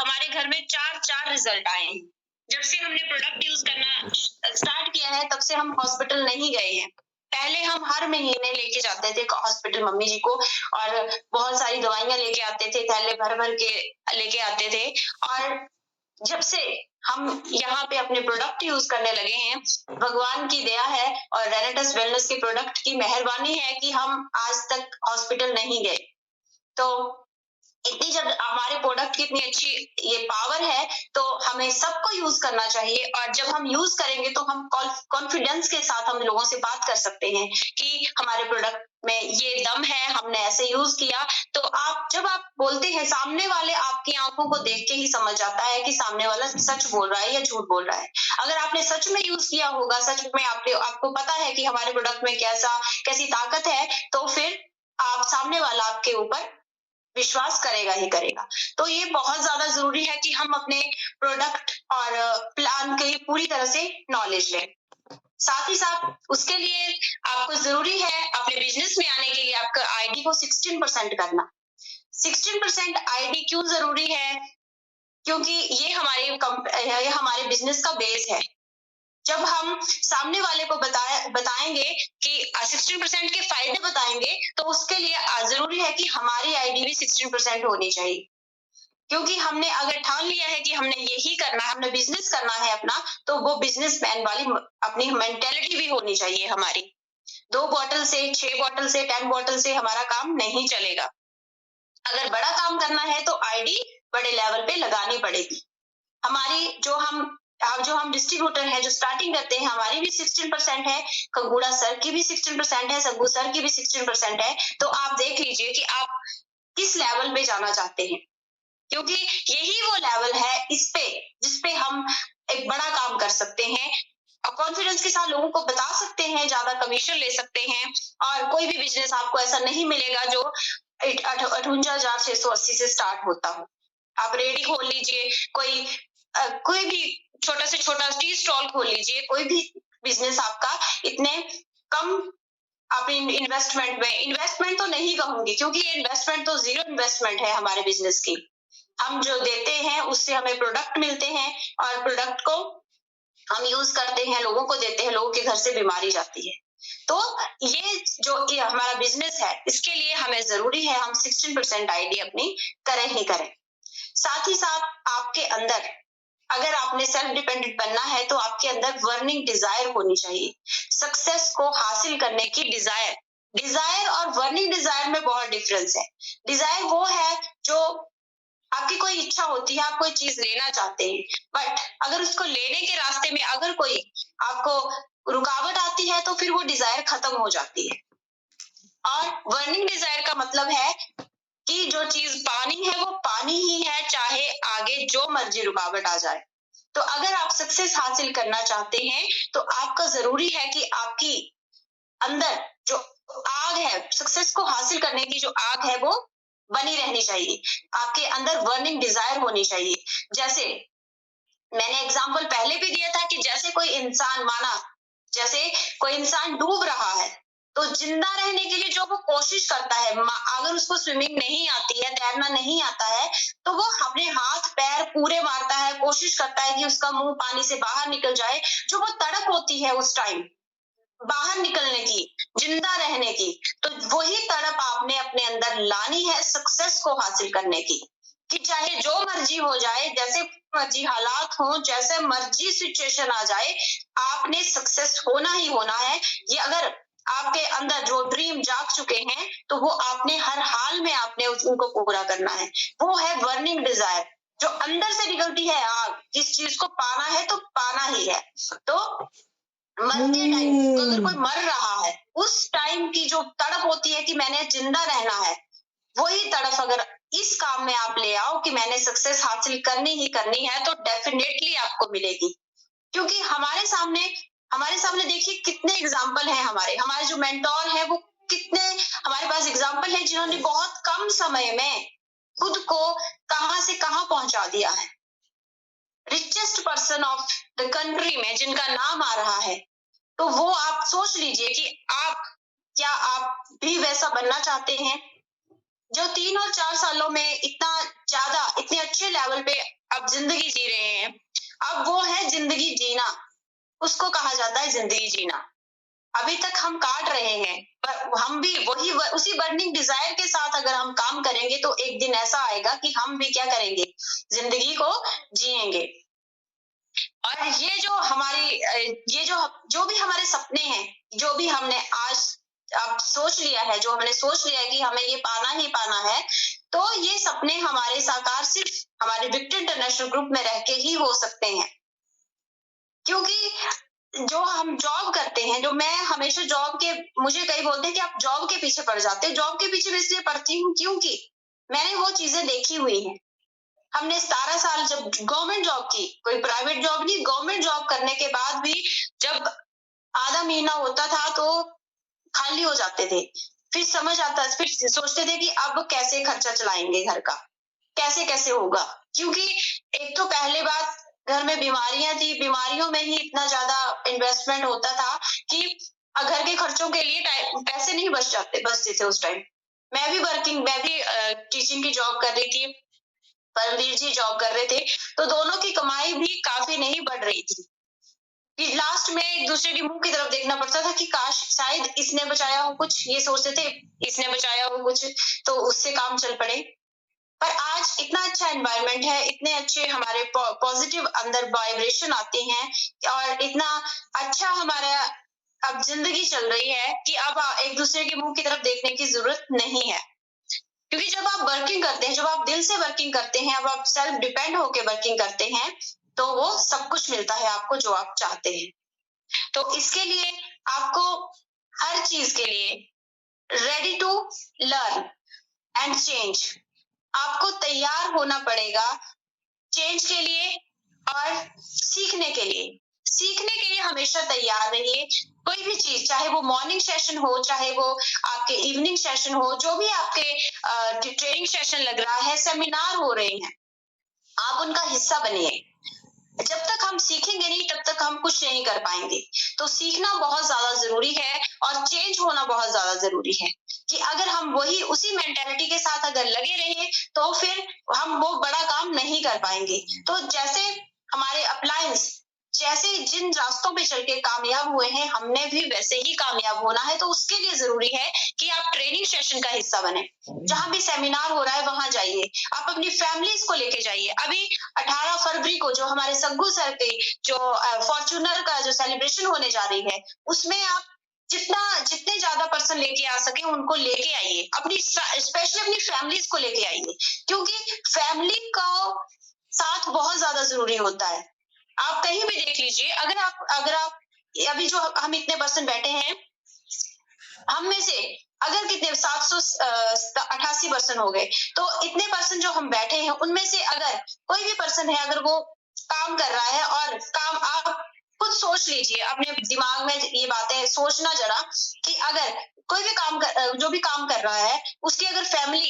हमारे घर में 4 रिजल्ट आए हैं। जब से हमने प्रोडक्ट यूज करना स्टार्ट किया है तब से हम हॉस्पिटल नहीं गए हैं। पहले हम हर महीने लेके जाते थे हॉस्पिटल मम्मी जी को, और बहुत सारी दवाइयां लेके आते थे, थैले भर भर के लेके आते थे। और जब से हम यहाँ पे अपने प्रोडक्ट यूज करने लगे हैं, भगवान की दया है और रेनेटस वेलनेस के प्रोडक्ट की मेहरबानी है कि हम आज तक हॉस्पिटल नहीं गए। तो इतनी जब हमारे प्रोडक्ट की इतनी अच्छी ये पावर है तो हमें सबको यूज करना चाहिए। और जब हम यूज करेंगे तो हम कॉन्फिडेंस के साथ हम लोगों से बात कर सकते हैं कि हमारे प्रोडक्ट में ये दम है, हमने ऐसे यूज किया। तो जब आप बोलते हैं, सामने वाले आपकी आंखों को देख के ही समझ जाता है कि सामने वाला सच बोल रहा है या झूठ बोल रहा है। अगर आपने सच में यूज किया होगा, सच में आपको पता है कि हमारे प्रोडक्ट में कैसी ताकत है, तो फिर आप सामने वाला आपके ऊपर विश्वास करेगा ही करेगा। तो ये बहुत ज्यादा जरूरी है कि हम अपने प्रोडक्ट और प्लान की पूरी तरह से नॉलेज लें। साथ ही साथ उसके लिए आपको जरूरी है अपने बिजनेस में आने के लिए आपका आईडी को 16% करना। 16% आईडी क्यों जरूरी है? क्योंकि ये हमारे बिजनेस का बेस है। जब हम सामने वाले को बताएंगे कि 16% के फायदे बताएंगे, तो उसके लिए जरूरी है कि हमारी आईडी भी 16% होनी चाहिए। क्योंकि हमने अगर ठान लिया है कि हमने यही करना है, हमने बिजनेस करना है अपना, तो वो बिजनेसमैन वाली अपनी मेंटेलिटी भी होनी चाहिए हमारी। 2 बॉटल से, 6 बॉटल से, 10 बॉटल से हमारा काम नहीं चलेगा। अगर बड़ा काम करना है तो आईडी बड़े लेवल पे लगानी पड़ेगी। हमारी जो हम डिस्ट्रीब्यूटर है, जो स्टार्टिंग करते हैं, हमारी भी 16% है, कंगूड़ा सर की भी 16% है, संगू सर की भी 16% है। तो आप देख लीजिए कि आप किस लेवल पे जाना चाहते हैं, क्योंकि यही वो लेवल है जिसपे हम एक बड़ा काम कर सकते हैं, कॉन्फिडेंस के साथ लोगों को बता सकते हैं, ज्यादा कमीशन ले सकते हैं। और कोई भी बिजनेस आपको ऐसा नहीं मिलेगा जो 58,680 से स्टार्ट होता हो। आप रेडी खोल लीजिए, कोई भी छोटा से छोटा टी स्टॉल खोल लीजिए, कोई भी बिजनेस आपका इतने कम आप इन्वेस्टमेंट तो नहीं कहूंगी, क्योंकि ये इन्वेस्टमेंट तो जीरो इन्वेस्टमेंट है हमारे बिजनेस की। हम जो देते हैं उससे हमें प्रोडक्ट मिलते हैं, और प्रोडक्ट को हम यूज करते हैं, लोगों को देते हैं, लोगों के घर से बीमारी जाती है। तो ये हमारा बिजनेस है, इसके लिए हमें जरूरी है हम 16% आईडी अपनी करें ही करें। साथ ही साथ आपके अंदर, अगर आपने सेल्फ डिपेंडेंट बनना है तो आपके अंदर बर्निंग डिजायर होनी चाहिए। सक्सेस को हासिल करने की डिजायर और बर्निंग डिजायर में बहुत डिफरेंस है। डिजायर वो है जो आपकी कोई इच्छा होती है, आप कोई चीज लेना चाहते हैं, बट अगर उसको लेने के रास्ते में अगर कोई आपको रुकावट आती है तो फिर वो डिजायर खत्म हो जाती है। और बर्निंग डिजायर का मतलब है कि जो चीज पानी है वो पानी ही है, चाहे आगे जो मर्जी रुकावट आ जाए। तो अगर आप सक्सेस हासिल करना चाहते हैं तो आपका जरूरी है कि आपकी अंदर जो आग है, सक्सेस को हासिल करने की जो आग है वो बनी रहनी चाहिए। आपके अंदर बर्निंग डिजायर होनी चाहिए। जैसे मैंने एग्जांपल पहले भी दिया था कि जैसे कोई इंसान डूब रहा है, तो जिंदा रहने के लिए जो वो कोशिश करता है, अगर उसको स्विमिंग नहीं आती है, तैरना नहीं आता है, तो वो अपने हाथ पैर पूरे मारता है, कोशिश करता है कि उसका मुंह पानी से बाहर निकल जाए। जो वो तड़प होती है उस टाइम बाहर निकलने की, जिंदा रहने की, तो वही तड़प आपने अपने अंदर लानी है सक्सेस को हासिल करने की। कि चाहे जो मर्जी हो जाए, जैसे मर्जी हालात हो, जैसे मर्जी सिचुएशन आ जाए, आपने सक्सेस होना ही होना है। ये अगर आपके अंदर जो ड्रीम जाग चुके हैं तो वो आपने हर हाल में आपने उनको पूरा करना है। वो है बर्निंग डिजायर, जो अंदर से निकलती है आग। जिस चीज को पाना है तो पाना ही है। तो मरते टाइम अगर कोई मर रहा है, उस टाइम की जो तड़प होती है कि मैंने जिंदा रहना है, वही तड़प अगर इस काम में आप ले आओ कि मैंने सक्सेस हासिल करनी ही करनी है, तो डेफिनेटली आपको मिलेगी। क्योंकि हमारे सामने देखिए कितने एग्जाम्पल हैं। हमारे जो मेंटोर है वो कितने हमारे पास एग्जाम्पल है, जिन्होंने बहुत कम समय में खुद को कहां से कहां पहुंचा दिया है। Richest person of the country में जिनका नाम आ रहा है, तो वो आप सोच लीजिए कि आप भी वैसा बनना चाहते हैं? जो 3 और 4 सालों में इतना ज्यादा इतने अच्छे लेवल पे अब जिंदगी जी रहे हैं, अब वो है जिंदगी जीना, उसको कहा जाता है जिंदगी जीना। अभी तक हम काट रहे हैं, पर हम भी उसी बर्निंग डिजायर के साथ अगर हम काम करेंगे तो एक दिन ऐसा आएगा कि हम भी क्या करेंगे, जिंदगी को जिएंगे। और ये जो हमारी ये जो भी हमारे सपने हैं, जो भी हमने आज अब सोच लिया है, जो हमने सोच लिया है कि हमें ये पाना ही पाना है, तो ये सपने हमारे साकार सिर्फ हमारे विक्टर इंटरनेशनल ग्रुप में रह के ही हो सकते हैं। क्योंकि जो हम जॉब करते हैं, जो मैं हमेशा जॉब के, मुझे कई बोलते हैं कि आप जॉब के पीछे पड़ जाते हो। जॉब के पीछे मैं इसलिए पड़ती हूँ क्योंकि मैंने वो चीजें देखी हुई हैं। हमने 17 साल जब गवर्नमेंट जॉब की, कोई प्राइवेट जॉब नहीं, गवर्नमेंट जॉब करने के बाद भी जब आधा महीना होता था तो खाली हो जाते थे। फिर समझ आता, फिर सोचते थे कि अब कैसे खर्चा चलाएंगे घर का, कैसे कैसे होगा। क्योंकि एक तो पहले बात, घर में बीमारियां थी, बीमारियों में ही इतना ज्यादा इन्वेस्टमेंट होता था कि घर के खर्चों के लिए पैसे नहीं बचते थे उस टाइम। मैं भी टीचिंग की जॉब कर रही थी, परमवीर जी जॉब कर रहे थे, तो दोनों की कमाई भी काफी नहीं बढ़ रही थी। लास्ट में एक दूसरे के मुंह की तरफ देखना पड़ता था कि काश शायद इसने बचाया हो कुछ, ये सोचते थे इसने बचाया हो कुछ तो उससे काम चल पड़े। पर आज इतना अच्छा एनवायरनमेंट है, इतने अच्छे हमारे पॉजिटिव अंदर वाइब्रेशन आते हैं और इतना अच्छा हमारा अब जिंदगी चल रही है कि अब एक दूसरे के मुंह की तरफ देखने की जरूरत नहीं है। क्योंकि जब आप वर्किंग करते हैं, जब आप दिल से वर्किंग करते हैं, अब आप सेल्फ डिपेंड होके वर्किंग करते हैं, तो वो सब कुछ मिलता है आपको जो आप चाहते हैं। तो इसके लिए आपको हर चीज के लिए ready to learn and change, आपको तैयार होना पड़ेगा चेंज के लिए और सीखने के लिए। सीखने के लिए हमेशा तैयार रहिए। कोई भी चीज, चाहे वो मॉर्निंग सेशन हो, चाहे वो आपके इवनिंग सेशन हो, जो भी आपके ट्रेनिंग सेशन लग रहा है, सेमिनार हो रहे हैं, आप उनका हिस्सा बनिए। जब तक हम सीखेंगे नहीं तब तक हम कुछ नहीं कर पाएंगे। तो सीखना बहुत ज्यादा जरूरी है और चेंज होना बहुत ज्यादा जरूरी है कि अगर हम वही उसी मेंटेलिटी के साथ अगर लगे रहे तो फिर हम वो बड़ा काम नहीं कर पाएंगे। तो जैसे हमारे अप्लायंस जैसे जिन रास्तों पे चल के कामयाब हुए हैं, हमने भी वैसे ही कामयाब होना है। तो उसके लिए जरूरी है कि आप ट्रेनिंग सेशन का हिस्सा बने, जहां भी सेमिनार हो रहा है वहां जाइए, आप अपनी फैमिलीज को लेके जाइए। अभी 18 फरवरी को जो हमारे सग्गू सर के जो फॉर्च्यूनर का जो सेलिब्रेशन होने जा रही है, उसमें आप जितने ज्यादा पर्सन लेके आ सके उनको लेके आइए, अपनी स्पेशली अपनी फैमिलीज को लेके आइए, क्योंकि फैमिली का साथ बहुत ज्यादा जरूरी होता है। आप कहीं भी देख लीजिए, अगर आप अभी जो हम इतने पर्सन बैठे हैं, हम में से अगर कितने 788 पर्सन हो गए, तो इतने पर्सन जो हम बैठे हैं उनमें से अगर कोई भी पर्सन है, अगर वो काम कर रहा है, और काम आप खुद सोच लीजिए, अपने दिमाग में ये बातें सोचना जरा कि अगर कोई भी जो भी काम कर रहा है, उसकी अगर फैमिली